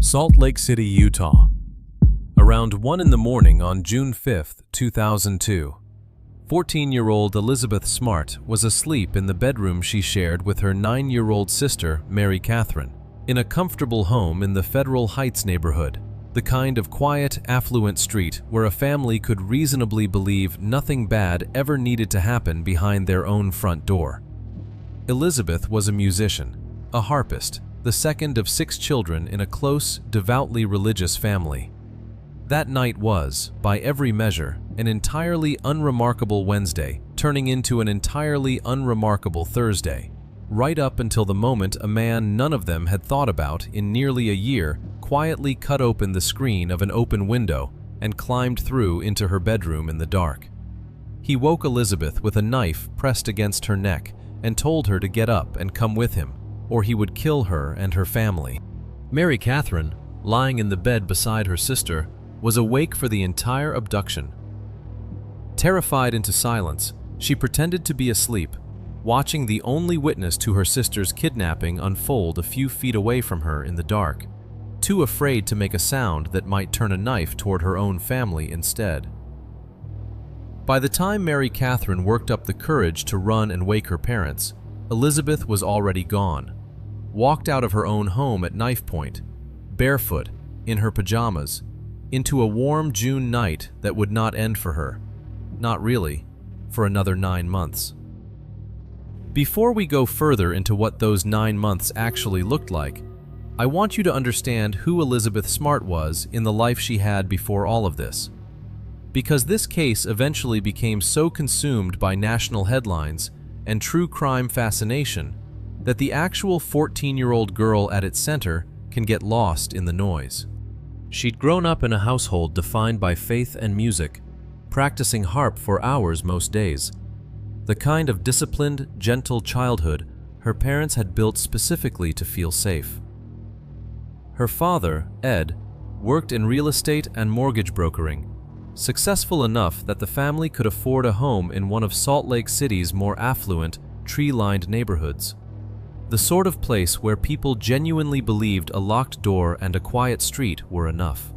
Salt Lake City, Utah. Around 1 in the morning on June 5, 2002, 14-year-old Elizabeth Smart was asleep in the bedroom she shared with her 9-year-old sister, Mary Catherine, in a comfortable home in the Federal Heights neighborhood, the kind of quiet, affluent street where a family could reasonably believe nothing bad ever needed to happen behind their own front door. Elizabeth was a musician, a harpist, the second of 6 children in a close, devoutly religious family. That night was, by every measure, an entirely unremarkable Wednesday, turning into an entirely unremarkable Thursday, right up until the moment a man none of them had thought about in nearly a year quietly cut open the screen of an open window and climbed through into her bedroom in the dark. He woke Elizabeth with a knife pressed against her neck and told her to get up and come with him, or he would kill her and her family. Mary Catherine, lying in the bed beside her sister, was awake for the entire abduction. Terrified into silence, she pretended to be asleep, watching the only witness to her sister's kidnapping unfold a few feet away from her in the dark, too afraid to make a sound that might turn a knife toward her own family instead. By the time Mary Catherine worked up the courage to run and wake her parents, Elizabeth was already gone, walked out of her own home at Knifepoint, barefoot, in her pajamas, into a warm June night that would not end for her, not really, for another 9 months. Before we go further into what those 9 months actually looked like, I want you to understand who Elizabeth Smart was in the life she had before all of this. Because this case eventually became so consumed by national headlines and true crime fascination that the actual 14-year-old girl at its center can get lost in the noise. She'd grown up in a household defined by faith and music, practicing harp for hours most days, the kind of disciplined, gentle childhood her parents had built specifically to feel safe. Her father, Ed, worked in real estate and mortgage brokering, successful enough that the family could afford a home in one of Salt Lake City's more affluent, tree-lined neighborhoods, the sort of place where people genuinely believed a locked door and a quiet street were enough.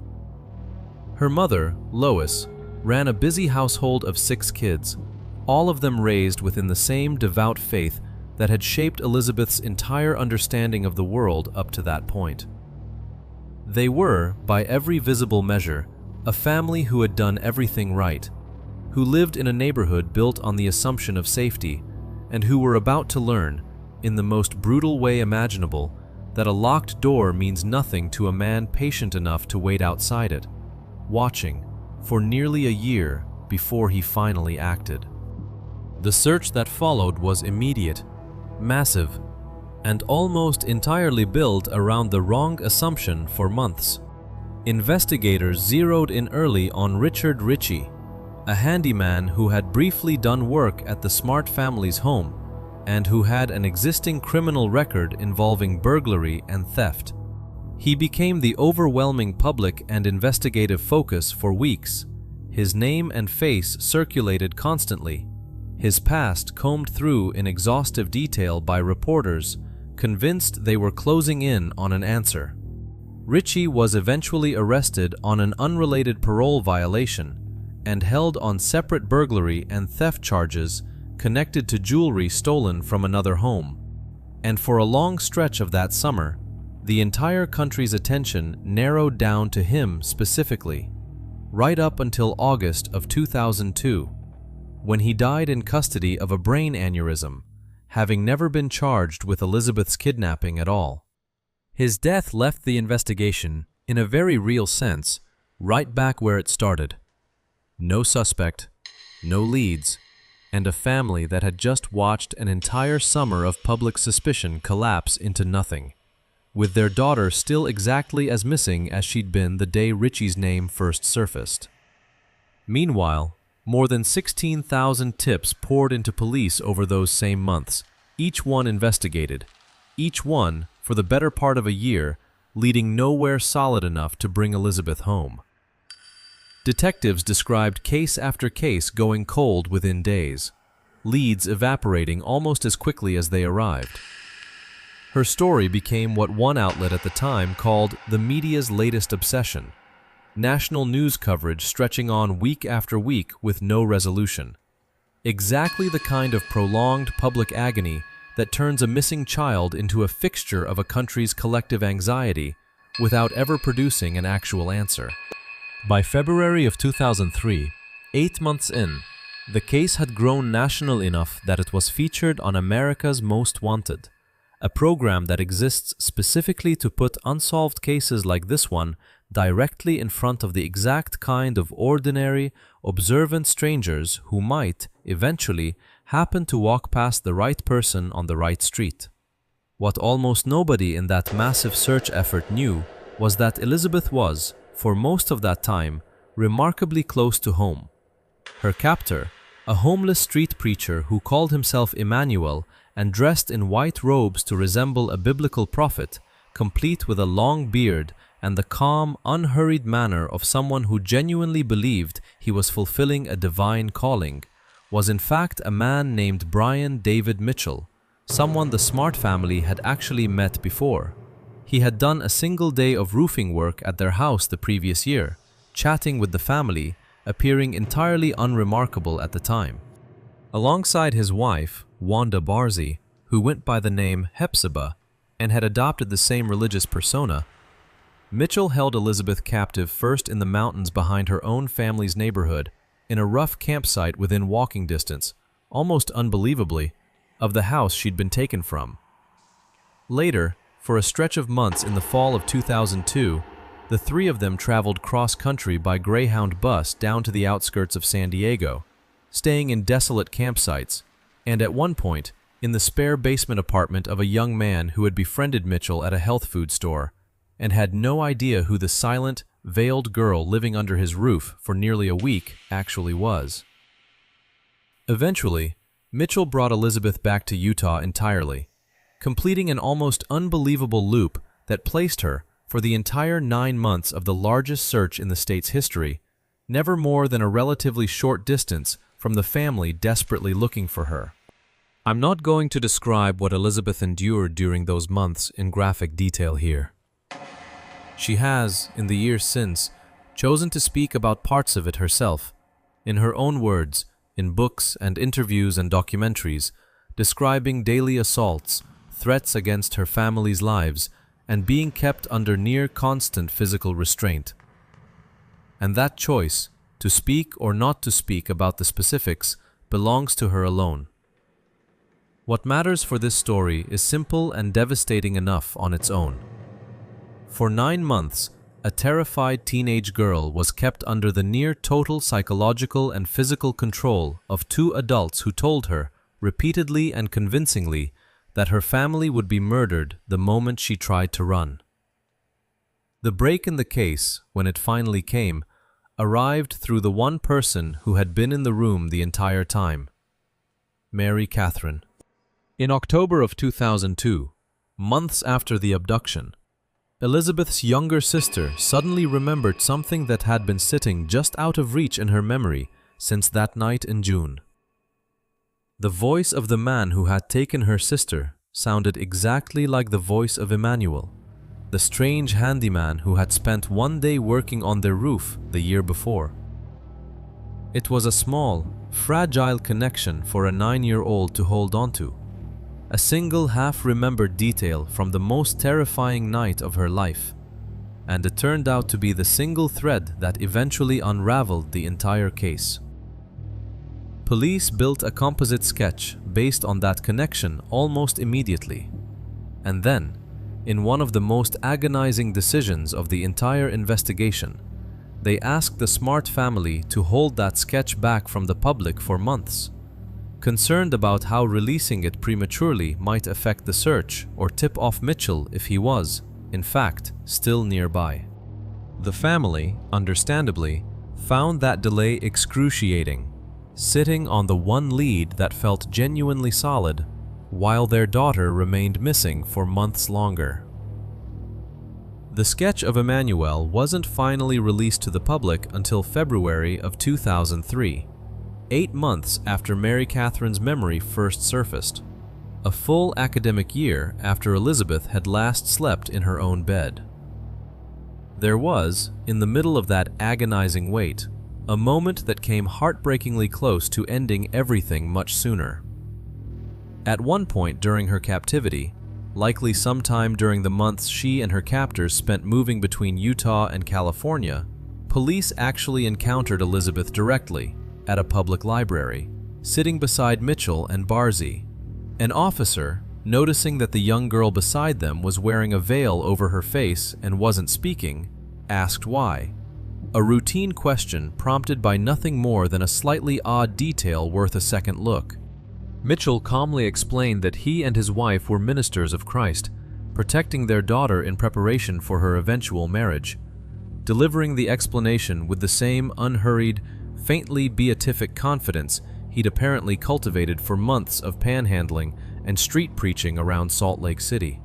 Her mother, Lois, ran a busy household of 6 kids, all of them raised within the same devout faith that had shaped Elizabeth's entire understanding of the world up to that point. They were, by every visible measure, a family who had done everything right, who lived in a neighborhood built on the assumption of safety, and who were about to learn, in the most brutal way imaginable, that a locked door means nothing to a man patient enough to wait outside it, watching, for nearly a year before he finally acted. The search that followed was immediate, massive, and almost entirely built around the wrong assumption for months. Investigators zeroed in early on Richard Ritchie, a handyman who had briefly done work at the Smart family's home and who had an existing criminal record involving burglary and theft. He became the overwhelming public and investigative focus for weeks. His name and face circulated constantly, his past combed through in exhaustive detail by reporters, convinced they were closing in on an answer. Ritchie was eventually arrested on an unrelated parole violation and held on separate burglary and theft charges connected to jewelry stolen from another home. And for a long stretch of that summer, the entire country's attention narrowed down to him specifically, right up until August of 2002, when he died in custody of a brain aneurysm, having never been charged with Elizabeth's kidnapping at all. His death left the investigation, in a very real sense, right back where it started. No suspect, no leads, and a family that had just watched an entire summer of public suspicion collapse into nothing, with their daughter still exactly as missing as she'd been the day Ritchie's name first surfaced. Meanwhile, more than 16,000 tips poured into police over those same months, each one investigated, each one, for the better part of a year, leading nowhere solid enough to bring Elizabeth home. Detectives described case after case going cold within days, leads evaporating almost as quickly as they arrived. Her story became what one outlet at the time called the media's latest obsession, national news coverage stretching on week after week with no resolution. Exactly the kind of prolonged public agony that turns a missing child into a fixture of a country's collective anxiety without ever producing an actual answer. By February of 2003, 8 months in, the case had grown national enough that it was featured on America's Most Wanted, a program that exists specifically to put unsolved cases like this one directly in front of the exact kind of ordinary, observant strangers who might, eventually, happen to walk past the right person on the right street. What almost nobody in that massive search effort knew was that Elizabeth was, for most of that time, remarkably close to home. Her captor, a homeless street preacher who called himself Emmanuel and dressed in white robes to resemble a biblical prophet, complete with a long beard and the calm, unhurried manner of someone who genuinely believed he was fulfilling a divine calling, was in fact a man named Brian David Mitchell, someone the Smart family had actually met before. He had done a single day of roofing work at their house the previous year, chatting with the family, appearing entirely unremarkable at the time. Alongside his wife, Wanda Barzee, who went by the name Hepzibah and had adopted the same religious persona, Mitchell held Elizabeth captive first in the mountains behind her own family's neighborhood, in a rough campsite within walking distance, almost unbelievably, of the house she'd been taken from. Later, for a stretch of months in the fall of 2002, the three of them traveled cross-country by Greyhound bus down to the outskirts of San Diego, staying in desolate campsites, and at one point, in the spare basement apartment of a young man who had befriended Mitchell at a health food store, and had no idea who the silent, veiled girl living under his roof for nearly a week actually was. Eventually, Mitchell brought Elizabeth back to Utah entirely, completing an almost unbelievable loop that placed her, for the entire 9 months of the largest search in the state's history, never more than a relatively short distance from the family desperately looking for her. I'm not going to describe what Elizabeth endured during those months in graphic detail here. She has, in the years since, chosen to speak about parts of it herself, in her own words, in books and interviews and documentaries, describing daily assaults, threats against her family's lives, and being kept under near constant physical restraint. And that choice, to speak or not to speak about the specifics, belongs to her alone. What matters for this story is simple and devastating enough on its own. For 9 months, a terrified teenage girl was kept under the near-total psychological and physical control of 2 adults who told her, repeatedly and convincingly, that her family would be murdered the moment she tried to run. The break in the case, when it finally came, arrived through the one person who had been in the room the entire time: Mary Catherine. In October of 2002, months after the abduction, Elizabeth's younger sister suddenly remembered something that had been sitting just out of reach in her memory since that night in June. The voice of the man who had taken her sister sounded exactly like the voice of Emmanuel, the strange handyman who had spent one day working on their roof the year before. It was a small, fragile connection for a 9-year-old to hold on to, a single half-remembered detail from the most terrifying night of her life, and it turned out to be the single thread that eventually unraveled the entire case. Police built a composite sketch based on that connection almost immediately, and then, in one of the most agonizing decisions of the entire investigation, they asked the Smart family to hold that sketch back from the public for months, concerned about how releasing it prematurely might affect the search or tip off Mitchell if he was, in fact, still nearby. The family, understandably, found that delay excruciating, sitting on the one lead that felt genuinely solid, while their daughter remained missing for months longer. The sketch of Emmanuel wasn't finally released to the public until February of 2003. 8 months after Mary Catherine's memory first surfaced. a full academic year after Elizabeth had last slept in her own bed. There was, in the middle of that agonizing wait, a moment that came heartbreakingly close to ending everything much sooner. At one point during her captivity, likely sometime during the months she and her captors spent moving between Utah and California, police actually encountered Elizabeth directly at a public library, sitting beside Mitchell and Barzy. An officer, noticing that the young girl beside them was wearing a veil over her face and wasn't speaking, asked why. A routine question prompted by nothing more than a slightly odd detail worth a second look. Mitchell calmly explained that he and his wife were ministers of Christ, protecting their daughter in preparation for her eventual marriage, delivering the explanation with the same unhurried, faintly beatific confidence he'd apparently cultivated for months of panhandling and street preaching around Salt Lake City.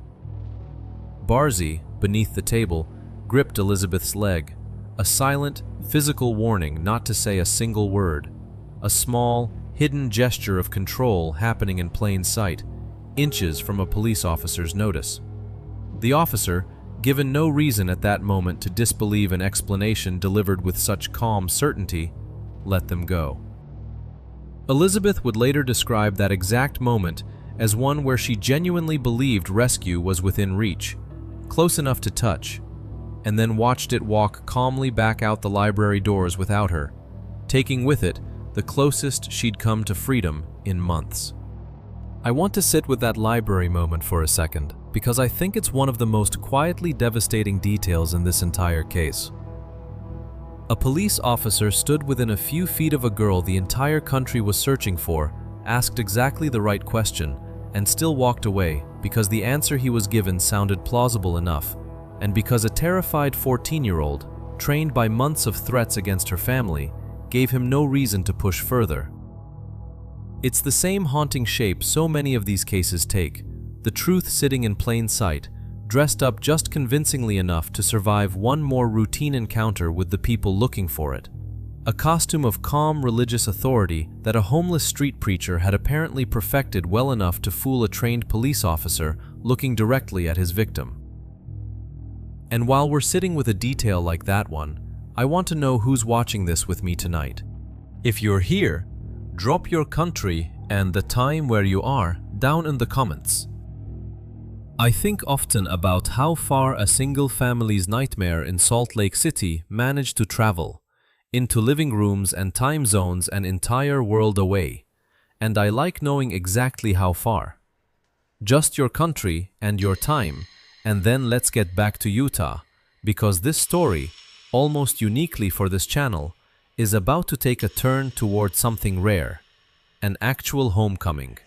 Barzy, beneath the table, gripped Elizabeth's leg, a silent, physical warning not to say a single word, a small, hidden gesture of control happening in plain sight, inches from a police officer's notice. The officer, given no reason at that moment to disbelieve an explanation delivered with such calm certainty, let them go. Elizabeth would later describe that exact moment as one where she genuinely believed rescue was within reach, close enough to touch, and then watched it walk calmly back out the library doors without her, taking with it the closest she'd come to freedom in months. I want to sit with that library moment for a second, because I think it's one of the most quietly devastating details in this entire case. A police officer stood within a few feet of a girl the entire country was searching for, asked exactly the right question, and still walked away because the answer he was given sounded plausible enough, and because a terrified 14-year-old, trained by months of threats against her family, gave him no reason to push further. It's the same haunting shape so many of these cases take, the truth sitting in plain sight, dressed up just convincingly enough to survive one more routine encounter with the people looking for it. A costume of calm religious authority that a homeless street preacher had apparently perfected well enough to fool a trained police officer looking directly at his victim. And while we're sitting with a detail like that one, I want to know who's watching this with me tonight. If you're here, drop your country and the time where you are down in the comments. I think often about how far a single family's nightmare in Salt Lake City managed to travel, into living rooms and time zones an entire world away, and I like knowing exactly how far. Just your country and your time, and then let's get back to Utah, because this story, almost uniquely for this channel, is about to take a turn toward something rare, an actual homecoming.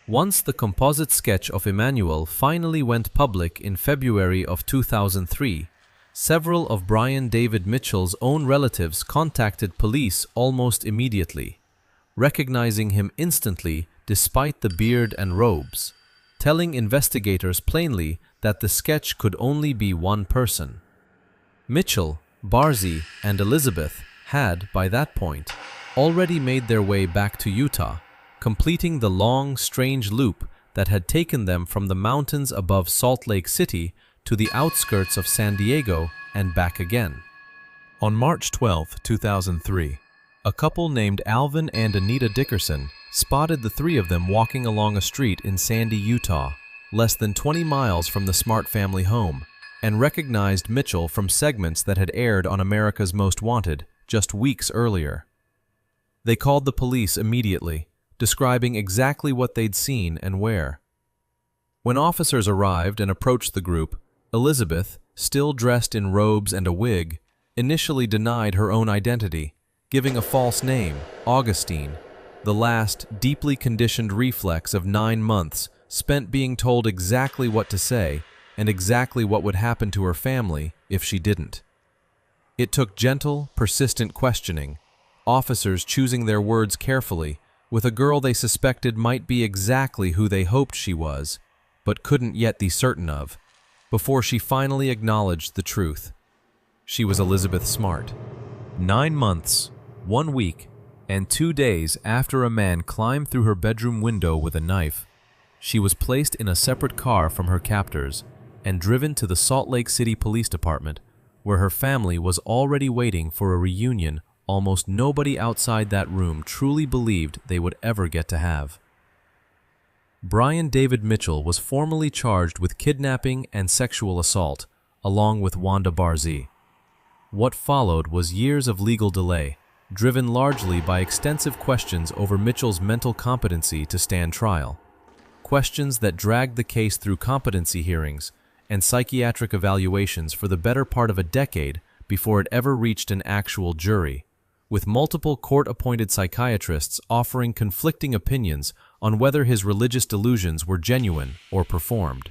Once the composite sketch of Emmanuel finally went public in February of 2003, several of Brian David Mitchell's own relatives contacted police almost immediately, recognizing him instantly despite the beard and robes, telling investigators plainly that the sketch could only be one person. Mitchell, Barzy, and Elizabeth had, by that point, already made their way back to Utah, completing the long, strange loop that had taken them from the mountains above Salt Lake City to the outskirts of San Diego and back again. On March 12, 2003, a couple named Alvin and Anita Dickerson spotted the three of them walking along a street in Sandy, Utah, less than 20 miles from the Smart family home, and recognized Mitchell from segments that had aired on America's Most Wanted just weeks earlier. They called the police immediately, describing exactly what they'd seen and where. When officers arrived and approached the group, Elizabeth, still dressed in robes and a wig, initially denied her own identity, giving a false name, Augustine, the last deeply conditioned reflex of 9 months spent being told exactly what to say and exactly what would happen to her family if she didn't. It took gentle, persistent questioning, officers choosing their words carefully, with a girl they suspected might be exactly who they hoped she was, but couldn't yet be certain of, before she finally acknowledged the truth. She was Elizabeth Smart. 9 months, 1 week, and 2 days after a man climbed through her bedroom window with a knife, she was placed in a separate car from her captors and driven to the Salt Lake City Police Department, where her family was already waiting for a reunion almost nobody outside that room truly believed they would ever get to have. Brian David Mitchell was formally charged with kidnapping and sexual assault, along with Wanda Barzee. What followed was years of legal delay, driven largely by extensive questions over Mitchell's mental competency to stand trial. Questions that dragged the case through competency hearings and psychiatric evaluations for the better part of a decade before it ever reached an actual jury, with multiple court-appointed psychiatrists offering conflicting opinions on whether his religious delusions were genuine or performed.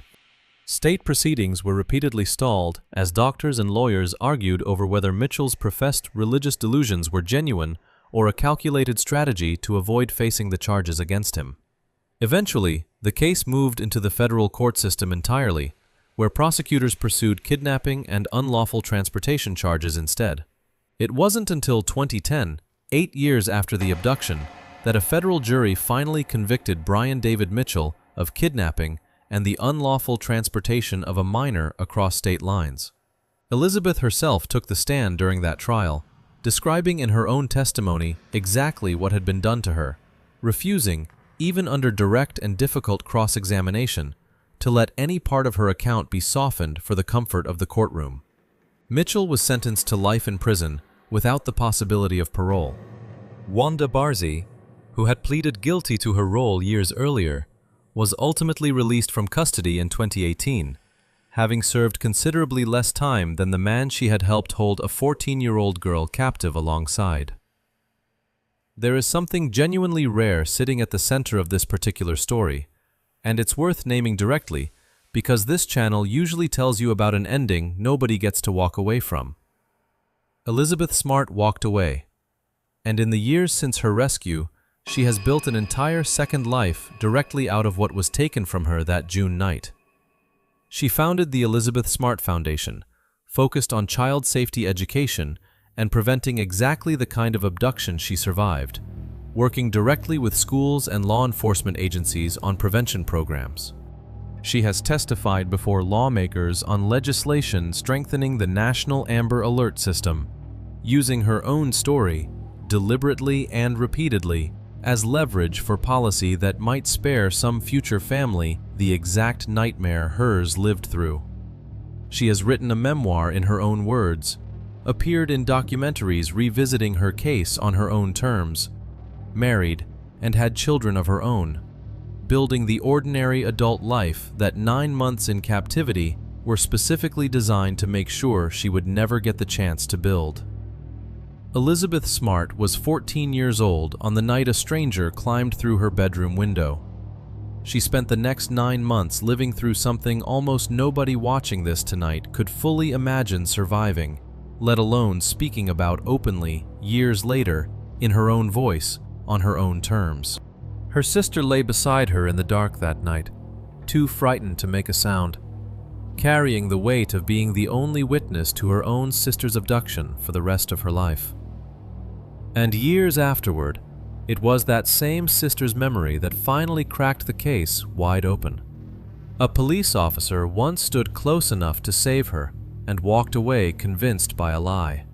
State proceedings were repeatedly stalled as doctors and lawyers argued over whether Mitchell's professed religious delusions were genuine or a calculated strategy to avoid facing the charges against him. Eventually, the case moved into the federal court system entirely, where prosecutors pursued kidnapping and unlawful transportation charges instead. It wasn't until 2010, 8 years after the abduction, that a federal jury finally convicted Brian David Mitchell of kidnapping and the unlawful transportation of a minor across state lines. Elizabeth herself took the stand during that trial, describing in her own testimony exactly what had been done to her, refusing, even under direct and difficult cross-examination, to let any part of her account be softened for the comfort of the courtroom. Mitchell was sentenced to life in prison without the possibility of parole. Wanda Barzee, who had pleaded guilty to her role years earlier, was ultimately released from custody in 2018, having served considerably less time than the man she had helped hold a 14-year-old girl captive alongside. There is something genuinely rare sitting at the center of this particular story, and it's worth naming directly because this channel usually tells you about an ending nobody gets to walk away from. Elizabeth Smart walked away, and in the years since her rescue, she has built an entire second life directly out of what was taken from her that June night. She founded the Elizabeth Smart Foundation, focused on child safety education and preventing exactly the kind of abduction she survived, working directly with schools and law enforcement agencies on prevention programs. She has testified before lawmakers on legislation strengthening the National Amber Alert System, using her own story, deliberately and repeatedly, as leverage for policy that might spare some future family the exact nightmare hers lived through. She has written a memoir in her own words, appeared in documentaries revisiting her case on her own terms, married, and had children of her own, building the ordinary adult life that 9 months in captivity were specifically designed to make sure she would never get the chance to build. Elizabeth Smart was 14 years old on the night a stranger climbed through her bedroom window. She spent the next 9 months living through something almost nobody watching this tonight could fully imagine surviving, let alone speaking about openly, years later, in her own voice, on her own terms. Her sister lay beside her in the dark that night, too frightened to make a sound, carrying the weight of being the only witness to her own sister's abduction for the rest of her life. And years afterward, it was that same sister's memory that finally cracked the case wide open. A police officer once stood close enough to save her and walked away convinced by a lie.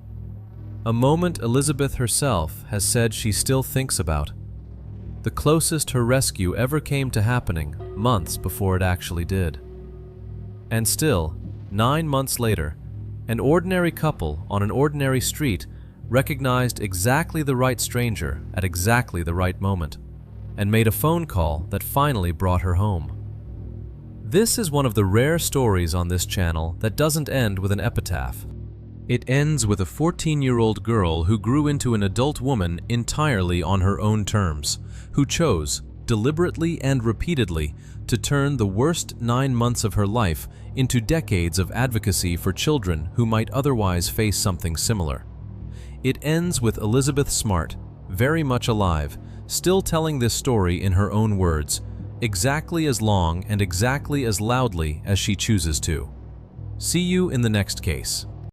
A moment Elizabeth herself has said she still thinks about. The closest her rescue ever came to happening months before it actually did. And still, 9 months later, an ordinary couple on an ordinary street recognized exactly the right stranger at exactly the right moment, and made a phone call that finally brought her home. This is one of the rare stories on this channel that doesn't end with an epitaph. It ends with a 14-year-old girl who grew into an adult woman entirely on her own terms, who chose, deliberately and repeatedly, to turn the worst 9 months of her life into decades of advocacy for children who might otherwise face something similar. It ends with Elizabeth Smart, very much alive, still telling this story in her own words, exactly as long and exactly as loudly as she chooses to. See you in the next case.